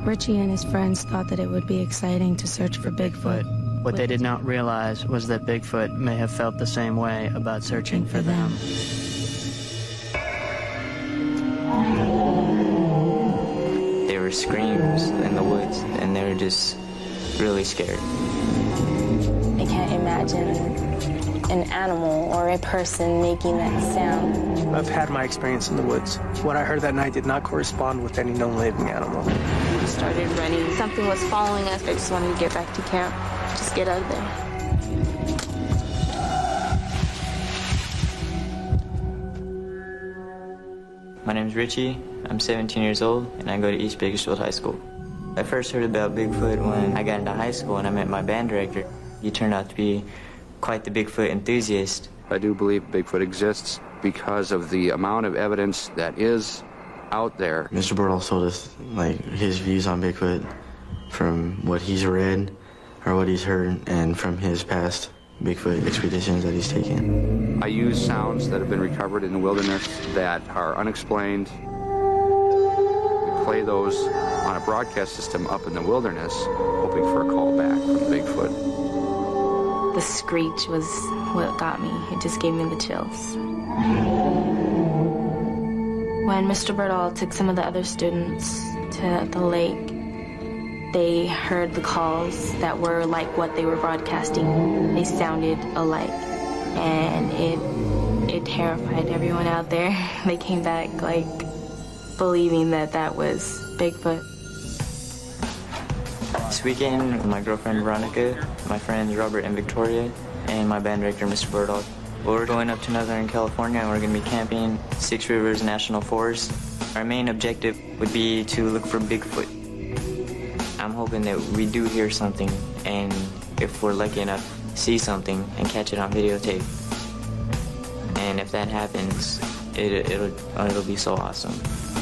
Richie and his friends thought that it would be exciting to search for Bigfoot. What they did not realize was that Bigfoot may have felt the same way about searching for them. There were screams in the woods, and they were just really scared. I can't imagine an animal or a person making that sound. I've had my experience in the woods. What I heard that night did not correspond with any known living animal. We started running. Something was following us. I just wanted to get back to camp, just get out of there. My name's Richie. I'm 17 years old, and I go to East Bakersfield High School. I first heard about Bigfoot when I got into high school and I met my band director. He turned out to be quite the Bigfoot enthusiast. I do believe Bigfoot exists because of the amount of evidence that is out there. Mr. Birdall told us his views on Bigfoot from what he's read or what he's heard and from his past Bigfoot expeditions that he's taken. I use sounds that have been recovered in the wilderness that are unexplained. We play those on a broadcast system up in the wilderness, hoping for a call back from Bigfoot. The screech was what got me. It just gave me the chills. When Mr. Birdall took some of the other students to the lake, they heard the calls that were like what they were broadcasting. They sounded alike, and it terrified everyone out there. They came back believing that that was Bigfoot. This weekend, my girlfriend Veronica, my friends Robert and Victoria, and my band director, Mr. Birdall. We're going up to Northern California and we're going to be camping Six Rivers National Forest. Our main objective would be to look for Bigfoot. I'm hoping that we do hear something, and if we're lucky enough, see something and catch it on videotape. And if that happens, it'll be so awesome.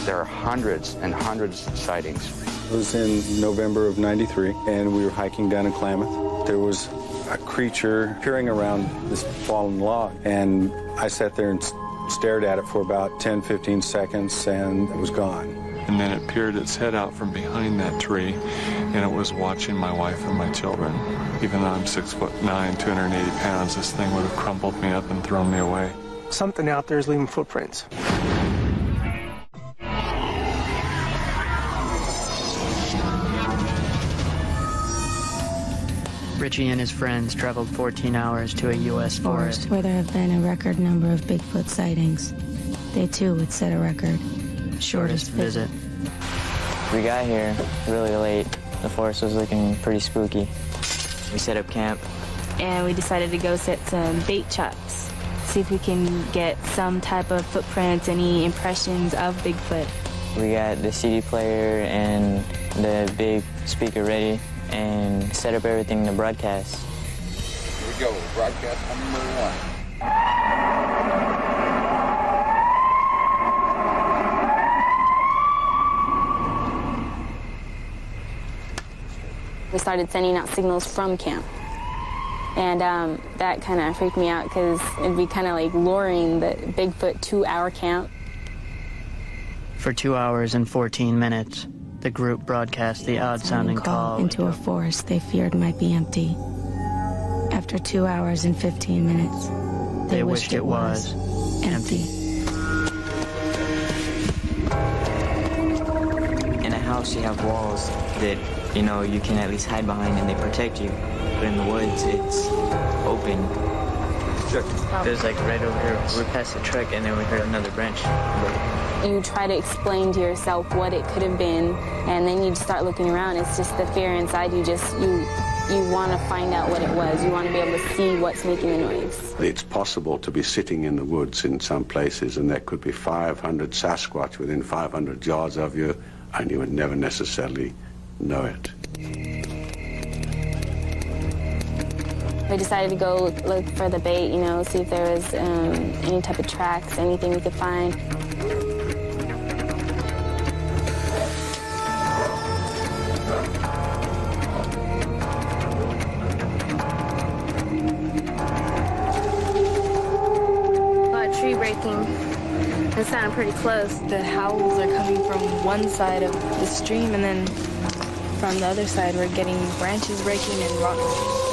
There are hundreds and hundreds of sightings. It was in November of '93, and we were hiking down in Klamath. There was a creature peering around this fallen log, and I sat there and stared at it for about 10, 15 seconds, and it was gone. And then it peered its head out from behind that tree, and it was watching my wife and my children. Even though I'm 6'9", 280 pounds, this thing would have crumpled me up and thrown me away. Something out there is leaving footprints. Richie and his friends traveled 14 hours to a U.S. forest Where there have been a record number of Bigfoot sightings. They too would set a record. Shortest visit. We got here really late. The forest was looking pretty spooky. We set up camp. And we decided to go set some bait traps, see if we can get some type of footprints, any impressions of Bigfoot. We got the CD player and the big speaker ready and set up everything to broadcast. Here we go, broadcast number 1. We started sending out signals from camp. And that kind of freaked me out because it'd be kind of like luring the Bigfoot to our camp. For 2 hours and 14 minutes, the group broadcast the odd-sounding call into a forest they feared might be empty. After 2 hours and 15 minutes, they wished it was empty. In a house, you have walls that, you can at least hide behind and they protect you. But in the woods, it's open. It was right over here. We're past the truck and then we heard another branch. You try to explain to yourself what it could have been, and then you start looking around. It's just the fear inside you. You want to find out what it was. You want to be able to see what's making the noise. It's possible to be sitting in the woods in some places, and there could be 500 Sasquatch within 500 yards of you, and you would never necessarily know it. We decided to go look for the bait, see if there was any type of tracks, anything we could find. A lot of tree breaking. It sounded pretty close. The howls are coming from one side of the stream, and then from the other side we're getting branches breaking and rocks.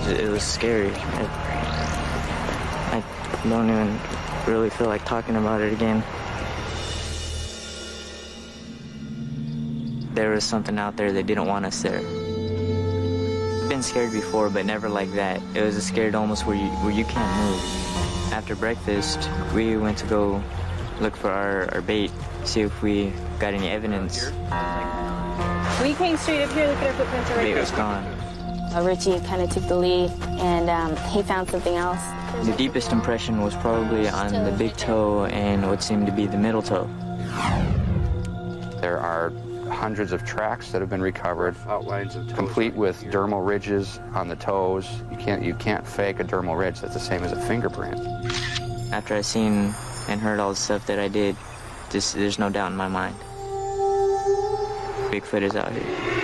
It was scary. I don't even really feel like talking about it again. There was something out there that didn't want us there. Been scared before, but never like that. It was a scared almost where you can't move. After breakfast, we went to go look for our bait, see if we got any evidence. We came straight up here, look at our footprints right Bait here. was gone. Richie kind of took the lead, and he found something else. The deepest impression was probably on the big toe and what seemed to be the middle toe. There are hundreds of tracks that have been recovered, complete with dermal ridges on the toes. You can't fake a dermal ridge. That's the same as a fingerprint. After I seen and heard all the stuff that I did, there's no doubt in my mind. Bigfoot is out here.